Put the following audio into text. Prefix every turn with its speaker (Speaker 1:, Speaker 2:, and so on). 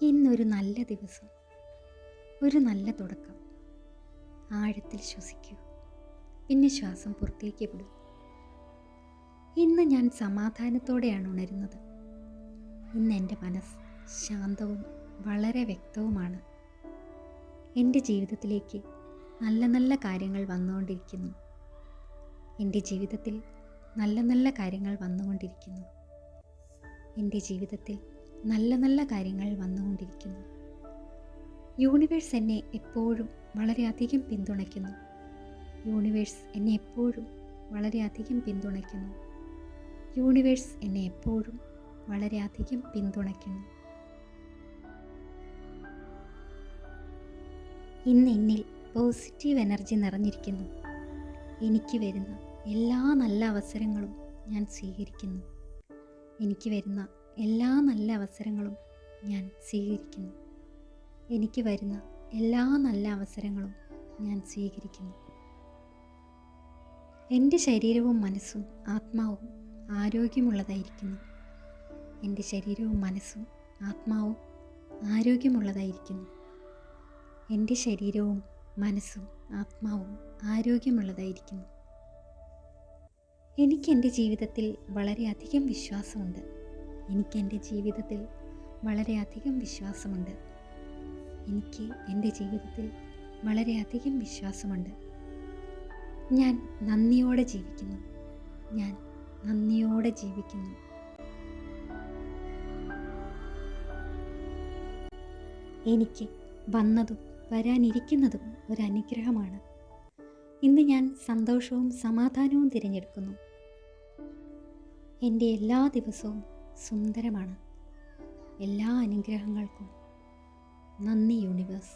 Speaker 1: ഇന്നൊരു നല്ല ദിവസം, ഒരു നല്ല തുടക്കം. ആഴത്തിൽ ശ്വസിക്കൂ, പിന്നെ ശ്വാസം പുറത്തേക്ക് വിടൂ. ഇന്ന് ഞാൻ സമാധാനത്തോടെയാണ് ഉണരുന്നത്. ഇന്ന് എൻ്റെ മനസ്സ് ശാന്തവും വളരെ വ്യക്തവുമാണ്. എൻ്റെ ജീവിതത്തിലേക്ക് നല്ല നല്ല കാര്യങ്ങൾ വന്നുകൊണ്ടിരിക്കുന്നു. എൻ്റെ ജീവിതത്തിൽ നല്ല നല്ല കാര്യങ്ങൾ വന്നുകൊണ്ടിരിക്കുന്നു. എൻ്റെ ജീവിതത്തിൽ നല്ല നല്ല കാര്യങ്ങൾ വന്നുകൊണ്ടിരിക്കുന്നു. യൂണിവേഴ്സ് എന്നെ എപ്പോഴും വളരെയധികം പിന്തുണയ്ക്കുന്നു. യൂണിവേഴ്സ് എന്നെ എപ്പോഴും വളരെയധികം പിന്തുണയ്ക്കുന്നു. യൂണിവേഴ്സ് എന്നെ എപ്പോഴും വളരെയധികം പിന്തുണയ്ക്കുന്നു. ഇന്ന് എന്നിൽ പോസിറ്റീവ് എനർജി നിറഞ്ഞിരിക്കുന്നു. എനിക്ക് വരുന്ന എല്ലാ നല്ല അവസരങ്ങളും ഞാൻ സ്വീകരിക്കുന്നു. എനിക്ക് വരുന്ന എല്ലാ നല്ല അവസരങ്ങളും ഞാൻ സ്വീകരിക്കുന്നു. എനിക്ക് വരുന്ന എല്ലാ നല്ല അവസരങ്ങളും ഞാൻ സ്വീകരിക്കുന്നു. എൻ്റെ ശരീരവും മനസ്സും ആത്മാവും ആരോഗ്യമുള്ളതായിരിക്കുന്നു. എൻ്റെ ശരീരവും മനസ്സും ആത്മാവും ആരോഗ്യമുള്ളതായിരിക്കുന്നു. എൻ്റെ ശരീരവും മനസ്സും ആത്മാവും ആരോഗ്യമുള്ളതായിരിക്കുന്നു. എനിക്കെൻ്റെ ജീവിതത്തിൽ വളരെയധികം വിശ്വാസമുണ്ട്. എനിക്കെൻ്റെ ജീവിതത്തിൽ വളരെയധികം വിശ്വാസമുണ്ട്. എനിക്ക് എൻ്റെ ജീവിതത്തിൽ വളരെയധികം വിശ്വാസമുണ്ട്. ഞാൻ നന്ദിയോടെ ജീവിക്കുന്നു. ഞാൻ നന്ദിയോടെ ജീവിക്കുന്നു. എനിക്ക് വന്നതും വരാനിരിക്കുന്നതും ഒരു അനുഗ്രഹമാണ്. ഇന്ന് ഞാൻ സന്തോഷവും സമാധാനവും തിരഞ്ഞെടുക്കുന്നു. എൻ്റെ എല്ലാ ദിവസവും സുന്ദരമാണ്. എല്ലാ അനുഗ്രഹങ്ങൾക്കും നന്ദി യൂണിവേഴ്സ്.